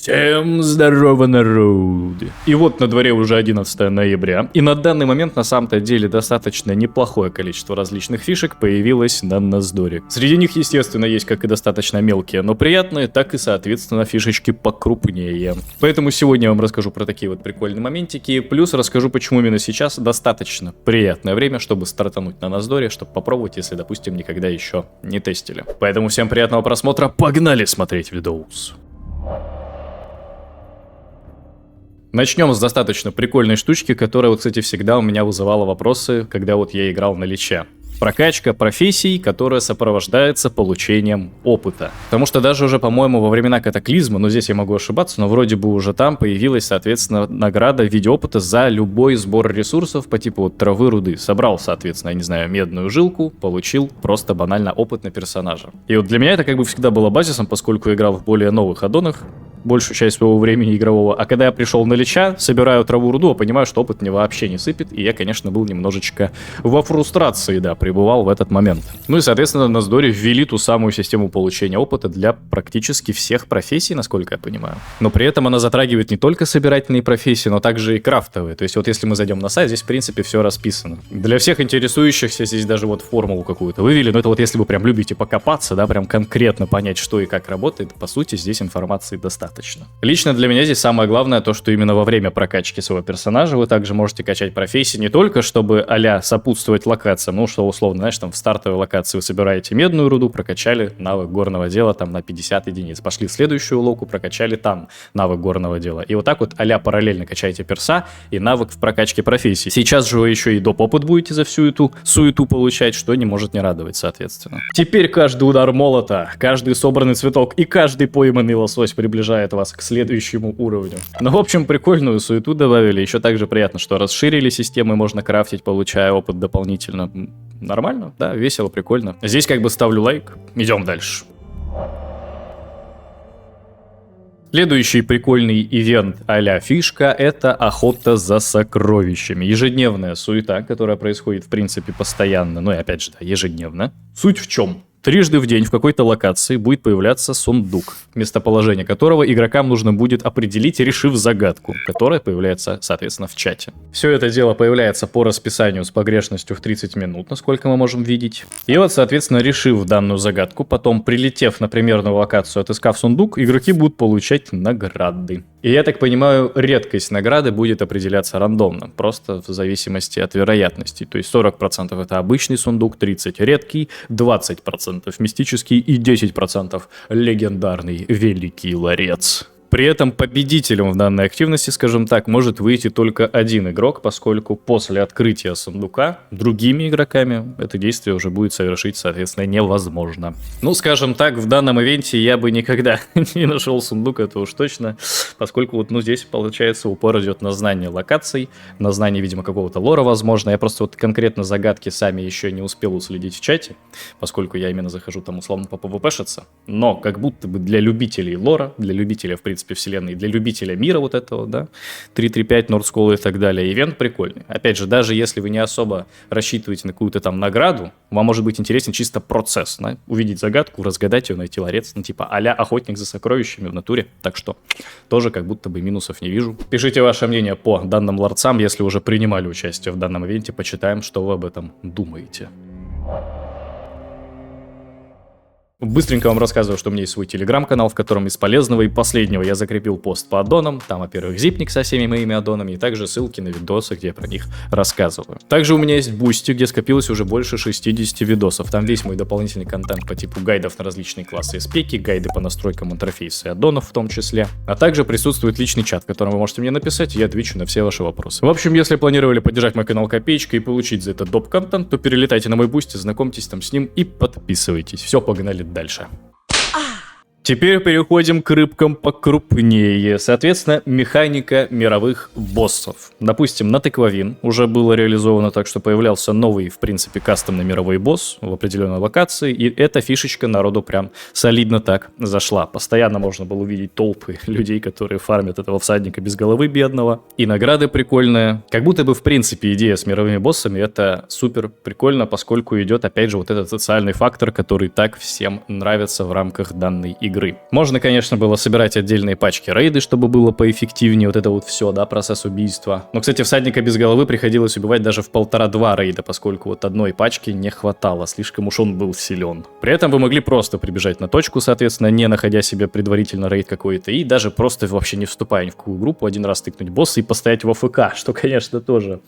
Всем здорово, народ! И вот на дворе уже 11 ноября, и на данный момент на самом-то деле достаточно неплохое количество различных фишек появилось на Наздоре. Среди них, естественно, есть как и достаточно мелкие, но приятные, так и, соответственно, фишечки покрупнее. Поэтому сегодня я вам расскажу про такие вот прикольные моментики, плюс расскажу, почему именно сейчас достаточно приятное время, чтобы стартануть на Наздоре, чтобы попробовать, если, допустим, никогда еще не тестили. Поэтому всем приятного просмотра, погнали смотреть видос! Начнем с достаточно прикольной штучки, которая, вот, кстати, всегда у меня вызывала вопросы, когда вот я играл на Личе. Прокачка профессий, которая сопровождается получением опыта. Потому что даже уже, по-моему, во времена катаклизма, но здесь я могу ошибаться, но вроде бы уже там появилась, соответственно, награда в виде опыта за любой сбор ресурсов по типу вот травы, руды. Собрал, соответственно, я не знаю, медную жилку, получил просто банально опыт на персонажа. И вот для меня это как бы всегда было базисом, поскольку я играл в более новых аддонах, большую часть своего времени игрового. А когда я пришел на Лича, собираю траву, руду, а понимаю, что опыт мне вообще не сыпет, и я, конечно, был немножечко во фрустрации, да, пребывал в этот момент. Ну и, соответственно, на Наздоре ввели ту самую систему получения опыта для практически всех профессий, насколько я понимаю. Но при этом она затрагивает не только собирательные профессии, но также и крафтовые. То есть вот если мы зайдем на сайт, здесь, в принципе, все расписано. Для всех интересующихся здесь даже вот формулу какую-то вывели, но это вот если вы прям любите покопаться, да, прям конкретно понять, что и как работает, по сути, здесь информации достаточно. Лично для меня здесь самое главное то, что именно во время прокачки своего персонажа вы также можете качать профессии не только, чтобы а-ля сопутствовать локациям, ну, что условно, знаешь, там в стартовой локации вы собираете медную руду, прокачали навык горного дела там на 50 единиц, пошли в следующую локу, прокачали там навык горного дела. И вот так вот а-ля параллельно качаете перса и навык в прокачке профессии. Сейчас же вы еще и доп. Опыт будете за всю эту суету получать, что не может не радовать, соответственно. Теперь каждый удар молота, каждый собранный цветок и каждый пойманный лосось приближает вас к следующему уровню. Ну, в общем, прикольную суету добавили. Еще также приятно, что расширили системы, можно крафтить, получая опыт дополнительно. Нормально, да, весело, прикольно. Здесь как бы ставлю лайк. Идем дальше. Следующий прикольный ивент а-ля фишка — это охота за сокровищами. Ежедневная суета, которая происходит, в принципе, постоянно. Ну и опять же, да, ежедневно. Суть в чем? Трижды в день в какой-то локации будет появляться сундук, местоположение которого игрокам нужно будет определить, решив загадку, которая появляется, соответственно, в чате. Все это дело появляется по расписанию с погрешностью в 30 минут, насколько мы можем видеть. И вот, соответственно, решив данную загадку, потом прилетев на примерную локацию, отыскав сундук, игроки будут получать награды. И я так понимаю, редкость награды будет определяться рандомно, просто в зависимости от вероятности. То есть 40% это обычный сундук, 30% редкий, 20% мистический и 10% легендарный великий ларец. При этом победителем в данной активности, скажем так, может выйти только один игрок, поскольку после открытия сундука другими игроками это действие уже будет совершить, соответственно, невозможно. Ну, скажем так, в данном ивенте я бы никогда не нашел сундук, это уж точно, поскольку вот, ну, здесь, получается, упор идет на знание локаций, на знание, видимо, какого-то лора, возможно. Я просто вот конкретно загадки сами еще не успел уследить в чате, поскольку я именно захожу там условно по PvP-шиться. Но как будто бы для любителей лора, для любителей, в принципе, вселенной, для любителя мира вот этого, да, 3.3.5, Nord School и так далее, ивент прикольный. Опять же, даже если вы не особо рассчитываете на какую-то там награду, вам может быть интересен чисто процесс, да? Увидеть загадку, разгадать ее, найти ларец, ну типа а-ля охотник за сокровищами в натуре, так что тоже как будто бы минусов не вижу. Пишите ваше мнение по данным ларцам, если уже принимали участие в данном ивенте, почитаем, что вы об этом думаете. Быстренько вам рассказываю, что у меня есть свой телеграм-канал, в котором из полезного и последнего я закрепил пост по аддонам. Там, во-первых, зипник со всеми моими аддонами, и также ссылки на видосы, где я про них рассказываю. Также у меня есть Бусти, где скопилось уже больше 60 видосов. Там весь мой дополнительный контент по типу гайдов на различные классы и спеки, гайды по настройкам интерфейса и аддонов в том числе. А также присутствует личный чат, в котором вы можете мне написать, и я отвечу на все ваши вопросы. В общем, если планировали поддержать мой канал копеечкой и получить за это доп-контент, то перелетайте на мой Бусти, знакомьтесь там с ним и подписывайтесь. Все, погнали дальше. Теперь переходим к рыбкам покрупнее. Соответственно, механика мировых боссов. Допустим, на Тыквовин уже было реализовано так, что появлялся новый, в принципе, кастомный мировой босс в определенной локации, и эта фишечка народу прям солидно так зашла. Постоянно можно было увидеть толпы людей, которые фармят этого всадника без головы бедного. И награды прикольные. Как будто бы, в принципе, идея с мировыми боссами это супер прикольно, поскольку идет, опять же, вот этот социальный фактор, который так всем нравится в рамках данной игры. игры. Можно, конечно, было собирать отдельные пачки рейды, чтобы было поэффективнее вот это вот все, да, процесс убийства. Но, кстати, всадника без головы приходилось убивать даже в 1,5-2 рейда, поскольку вот одной пачки не хватало, слишком уж он был силен. При этом вы могли просто прибежать на точку, соответственно, не находя себе предварительно рейд какой-то, и даже просто вообще не вступая ни в какую группу, один раз тыкнуть босса и постоять в АФК, что, конечно, тоже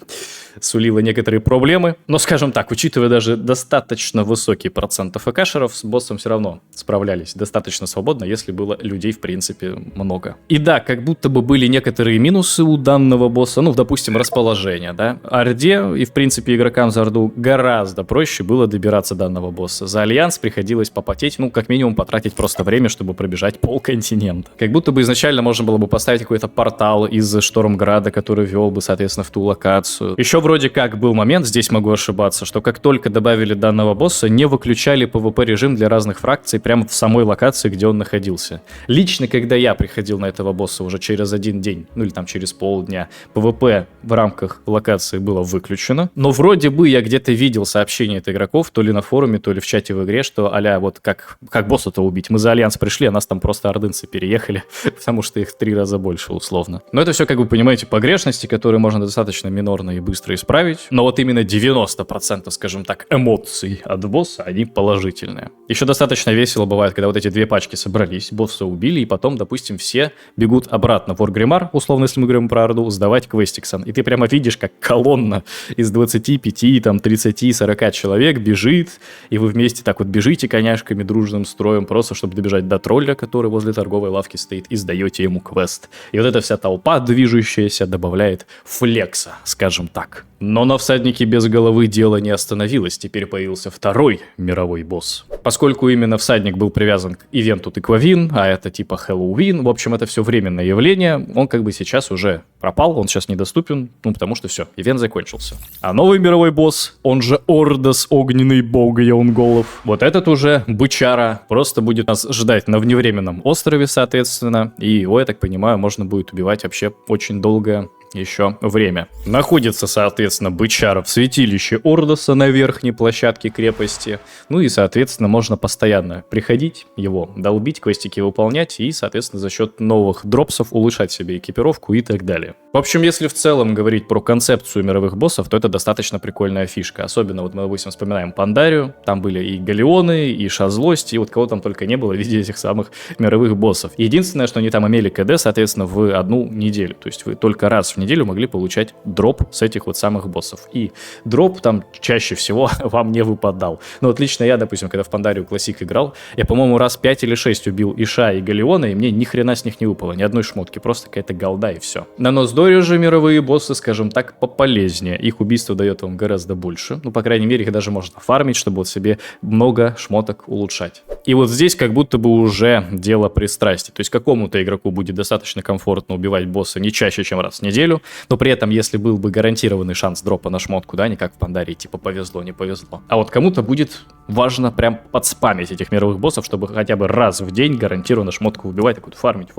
сулило некоторые проблемы. Но, скажем так, учитывая даже достаточно высокий процент АФКшеров, с боссом все равно справлялись достаточно свободно, если было людей, в принципе, много. И да, как будто бы были некоторые минусы у данного босса, ну, допустим, расположение, да. Орде и, в принципе, игрокам за Орду гораздо проще было добираться до данного босса. За Альянс приходилось попотеть, ну, как минимум, потратить просто время, чтобы пробежать полконтинента. Как будто бы изначально можно было бы поставить какой-то портал из Штормграда, который вел бы, соответственно, в ту локацию. Еще вроде как был момент, здесь могу ошибаться, что как только добавили данного босса, не выключали PvP-режим для разных фракций прямо в самой локации, где он находился. Лично, когда я приходил на этого босса уже через один день, ну или там через полдня, PvP в рамках локации было выключено, но вроде бы я где-то видел сообщения от игроков, то ли на форуме, то ли в чате в игре, что а-ля вот как босса-то убить. Мы за Альянс пришли, а нас там просто ордынцы переехали, потому что их в 3 раза больше условно. Но это все, как вы понимаете, погрешности, которые можно достаточно минорно и быстро исправить. Но вот именно 90%, скажем так, эмоций от босса, они положительные. Еще достаточно весело бывает, когда вот эти 2 пачки собрались, босса убили, и потом, допустим, все бегут обратно в Оргриммар, условно, если мы говорим про Орду, сдавать квестиксон. И ты прямо видишь, как колонна из 25, там, 30, 40 человек бежит, и вы вместе так вот бежите коняшками дружным строем, просто чтобы добежать до тролля, который возле торговой лавки стоит, и сдаете ему квест. И вот эта вся толпа движущаяся добавляет флекса, скажем так. Но на всаднике без головы дело не остановилось, теперь появился второй мировой босс. Поскольку именно всадник был привязан к ивенту Тыквовин, а это типа Хэллоуин, в общем, это все временное явление, он как бы сейчас уже пропал, он сейчас недоступен, ну потому что все, ивент закончился. А новый мировой босс, он же Ордос, огненный бог Яунголов, вот этот уже бычара просто будет нас ждать на вневременном острове, соответственно, и его, я так понимаю, можно будет убивать вообще очень долгое еще время. Находится, соответственно, бычара в святилище Ордоса на верхней площадке крепости. Ну и, соответственно, можно постоянно приходить, его долбить, квестики выполнять и, соответственно, за счет новых дропсов улучшать себе экипировку и так далее. В общем, если в целом говорить про концепцию мировых боссов, то это достаточно прикольная фишка. Особенно, вот мы, допустим, вспоминаем Пандарию, там были и Галеоны, и Шазлость, и вот кого там только не было в виде этих самых мировых боссов. Единственное, что они там имели КД, соответственно, в одну неделю. То есть вы только раз в неделю могли получать дроп с этих вот самых боссов. И дроп там чаще всего вам не выпадал. Но вот лично я, допустим, когда в Пандарию Классик играл, я, по-моему, раз 5 или 6 убил Иша и Галеона, и мне ни хрена с них не выпало, ни одной шмотки, просто какая-то голда и все. На Носдоре же мировые боссы, скажем так, пополезнее. Их убийство дает вам гораздо больше. Ну, по крайней мере, их даже можно фармить, чтобы вот себе много шмоток улучшать. И вот здесь как будто бы уже дело пристрастия. То есть какому-то игроку будет достаточно комфортно убивать босса не чаще, чем раз в неделю, но при этом, если был бы гарантированный шанс дропа на шмотку, да, не как в Пандарии, типа повезло, не повезло. А вот кому-то будет важно прям подспамить этих мировых боссов, чтобы хотя бы раз в день гарантированно шмотку убивать, так вот фармить.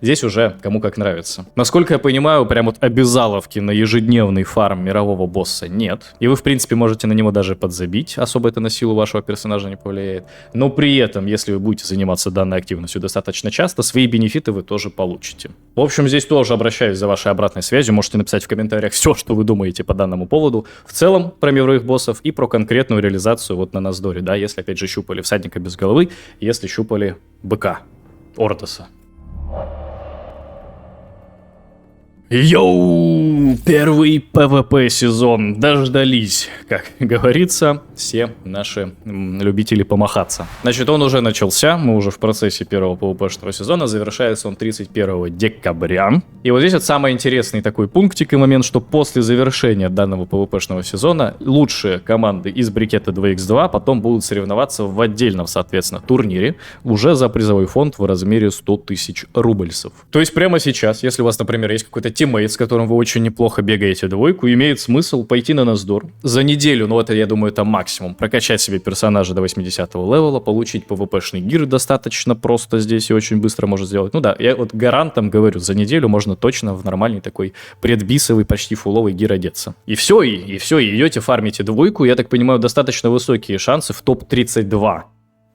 Здесь уже кому как нравится. Насколько я понимаю, прям вот обязаловки на ежедневный фарм мирового босса нет. И вы, в принципе, можете на него даже подзабить, особо это на силу вашего персонажа не повлияет. Но при этом, если вы будете заниматься данной активностью достаточно часто, свои бенефиты вы тоже получите. В общем, здесь тоже обращаюсь за вашей обратной связью. Можете написать в комментариях все, что вы думаете по данному поводу. В целом, про мировых боссов и про конкретную реализацию вот на Носдоре, да, если, опять же, щупали всадника без головы, если щупали быка Ордоса. Йоу! Первый PvP сезон. Дождались, как говорится, все наши любители помахаться. Значит, он уже начался, мы уже в процессе первого PvP-шного сезона, завершается он 31 декабря. И вот здесь вот самый интересный такой пунктик и момент, что после завершения данного PvP-шного сезона лучшие команды из брикета 2x2 потом будут соревноваться в отдельном, соответственно, турнире уже за призовой фонд в размере 100 тысяч рубльсов. То есть прямо сейчас, если у вас, например, есть какой-то тиммейт, с которым вы очень неплохо бегаете двойку, имеет смысл пойти на Носдор за неделю, ну это, я думаю, это максимум, прокачать себе персонажа до 80-го левела, получить PvP-шный гир достаточно просто здесь и очень быстро можно сделать. Ну да, я вот гарантом говорю, за неделю можно точно в нормальный такой предбисовый, почти фуловый гир одеться. И все, и идете, фармите двойку, я так понимаю, достаточно высокие шансы в топ-32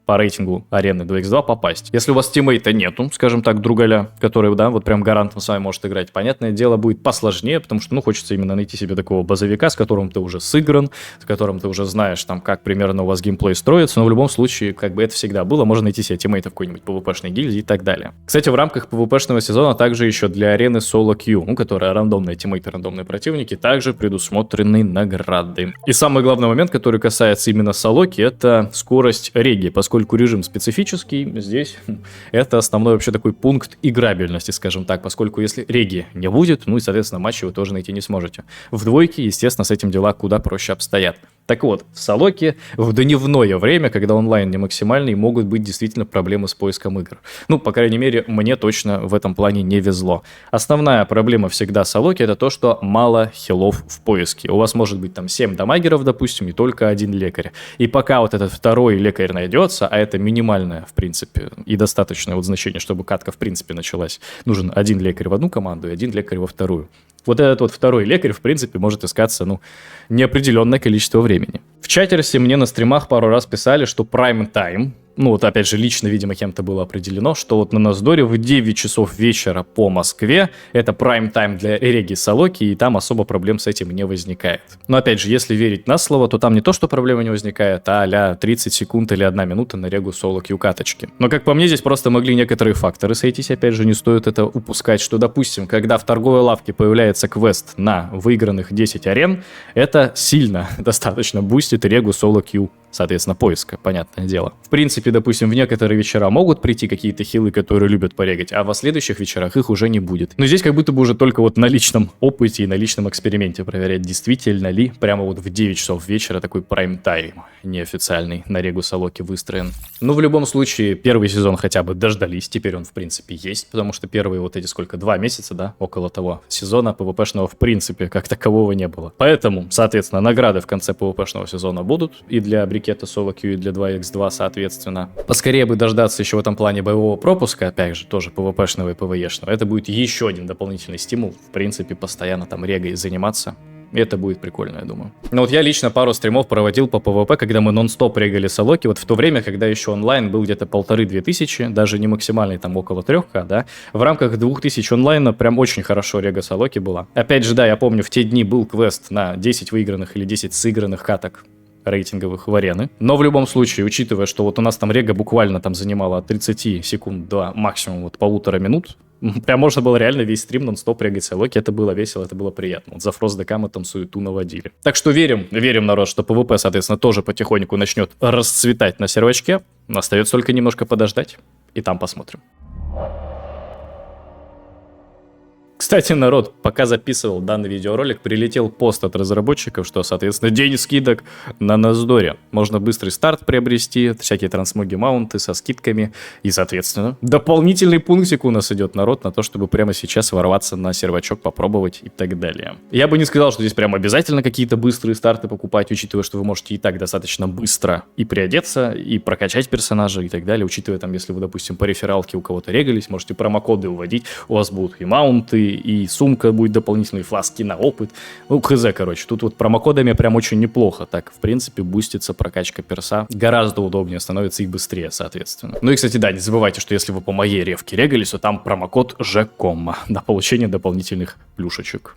по рейтингу арены 2х2 попасть. Если у вас тиммейта нету, скажем так, другаля, который, да, вот прям гарантом с вами может играть, понятное дело, будет посложнее, потому что, ну, хочется именно найти себе такого базовика, с которым ты уже сыгран, с которым ты уже знаешь, там, как примерно у вас геймплей строится, но в любом случае, как бы это всегда было, можно найти себе тиммейта в какой-нибудь PvP-шной гильдии и так далее. Кстати, в рамках PvP-шного сезона также еще для арены Solo Queue, ну, которая рандомные тиммейты, рандомные противники, также предусмотрены награды. И самый главный момент, который касается именно Солоки, это скорость реги, поскольку режим специфический, здесь это основной вообще такой пункт играбельности, скажем так, поскольку если реги не будет, ну и, соответственно, матчи вы тоже найти не сможете. В двойке, естественно, с этим дела куда проще обстоят. Так вот, в Солоке в дневное время, когда онлайн не максимальный, могут быть действительно проблемы с поиском игр. Ну, по крайней мере, мне точно в этом плане не везло. Основная проблема всегда Солоки — это то, что мало хилов в поиске. У вас может быть там 7 дамагеров, допустим, и только один лекарь. И пока вот этот второй лекарь найдется, а это минимальное, в принципе, и достаточное вот значение, чтобы катка в принципе началась, нужен один лекарь в одну команду и один лекарь во вторую. Вот этот вот второй лекарь, в принципе, может искаться, ну, неопределенное количество времени. В чатерсе мне на стримах пару раз писали, что prime time, ну, вот опять же, лично, видимо, кем-то было определено, что вот на Насдоре в 9 часов вечера по Москве это prime time для реги Солоки, и там особо проблем с этим не возникает. Но опять же, если верить на слово, то там не то, что проблемы не возникает, а а-ля 30 секунд или 1 минута на регу Соло-Кью каточки. Но, как по мне, здесь просто могли некоторые факторы сойтись, опять же, не стоит это упускать, что, допустим, когда в торговой лавке появляется квест на выигранных 10 арен, это сильно достаточно бустит регу Соло-Кью, соответственно, поиска, понятное дело. В принципе, допустим, в некоторые вечера могут прийти какие-то хилы, которые любят порегать, а во следующих вечерах их уже не будет. Но здесь как будто бы уже только вот на личном опыте и на личном эксперименте проверять, действительно ли прямо вот в 9 часов вечера такой прайм-тайм неофициальный на регу Солоки выстроен. Ну, в любом случае, первый сезон хотя бы дождались, теперь он, в принципе, есть, потому что первые вот эти сколько, 2 месяца, да, около того сезона PvP-шного, в принципе, как такового не было. Поэтому, соответственно, награды в конце PvP-шного сезона будут и для брикета Соло-Кью, и для 2х2, соответственно. Поскорее бы дождаться еще в этом плане боевого пропуска, опять же, тоже PvP-шного и PvE-шного. Это будет еще один дополнительный стимул, в принципе, постоянно там регой заниматься. Это будет прикольно, я думаю. Но вот я лично пару стримов проводил по PvP, когда мы нон-стоп регали Солоки, вот в то время, когда еще онлайн был где-то 1500-2000, даже не максимальный, там около 3К, да, в рамках 2000 онлайна прям очень хорошо рега Солоки была. Опять же, да, я помню, в те дни был квест на 10 выигранных или 10 сыгранных каток рейтинговых в арены. Но в любом случае, учитывая, что вот у нас там рега буквально там занимала от 30 секунд до максимум вот 1,5 минут, прям можно было реально весь стрим нон-стоп регать Солоки, это было весело, это было приятно. Вот за Фрост ДК мы там суету наводили. Так что верим, народ, что PvP, соответственно, тоже потихоньку начнет расцветать на сервачке. Остается только немножко подождать, и там посмотрим. Кстати, народ, пока записывал данный видеоролик, прилетел пост от разработчиков, что, соответственно, день скидок на Насдоре. Можно быстрый старт приобрести, всякие трансмоги маунты со скидками. И, соответственно, дополнительный пунктик у нас идет, народ, на то, чтобы прямо сейчас ворваться на сервачок, попробовать и так далее. Я бы не сказал, что здесь прям обязательно какие-то быстрые старты покупать, учитывая, что вы можете и так достаточно быстро и приодеться, и прокачать персонажа и так далее. Учитывая, там, если вы, допустим, по рефералке у кого-то регались, можете промокоды уводить, у вас будут и маунты, и сумка будет дополнительные, фласки на опыт. Ну, хз, короче. Тут вот промокодами прям очень неплохо. Так, в принципе, бустится прокачка перса. Гораздо удобнее становится и быстрее, соответственно. Ну и, кстати, да, не забывайте, что если вы по моей ревке регались, то там промокод ЖКОМ на получение дополнительных плюшечек.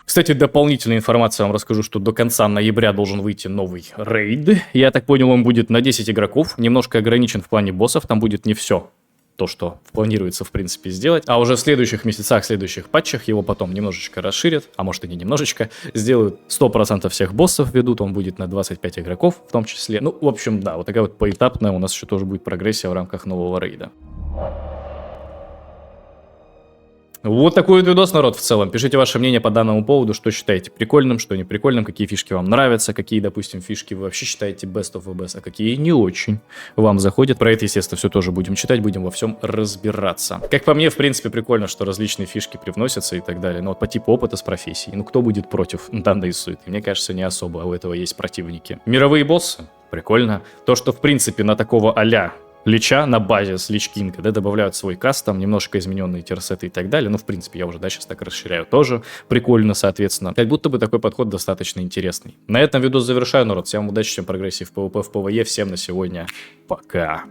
Кстати, дополнительная информация вам расскажу, что до конца ноября должен выйти новый рейд. Я так понял, он будет на 10 игроков. Немножко ограничен в плане боссов, там будет не все то, что планируется, в принципе, сделать. А уже в следующих месяцах, в следующих патчах его потом немножечко расширят, а может и не немножечко, сделают 100% всех боссов ведут, он будет на 25 игроков в том числе. Ну, в общем, да, вот такая вот поэтапная у нас еще тоже будет прогрессия в рамках нового рейда. Вот такой вот видос, народ, в целом. Пишите ваше мнение по данному поводу, что считаете прикольным, что не прикольным, какие фишки вам нравятся, какие, допустим, фишки вы вообще считаете best of the best, а какие не очень вам заходят. Про это, естественно, все тоже будем читать, будем во всем разбираться. Как по мне, в принципе, прикольно, что различные фишки привносятся и так далее, но вот по типу опыта с профессией. Ну, кто будет против данной суеты? Мне кажется, не особо, а у этого есть противники. Мировые боссы? Прикольно. То, что, в принципе, на такого а-ля Лича на базе с Лич Кинга, да, добавляют свой кастом, немножко измененные тирсеты и так далее. Ну, в принципе, я уже, да, сейчас так расширяю тоже. Прикольно, соответственно. Как будто бы такой подход достаточно интересный. На этом видос завершаю, народ. Всем удачи, всем прогрессии в PvP, в PvE. Всем на сегодня пока.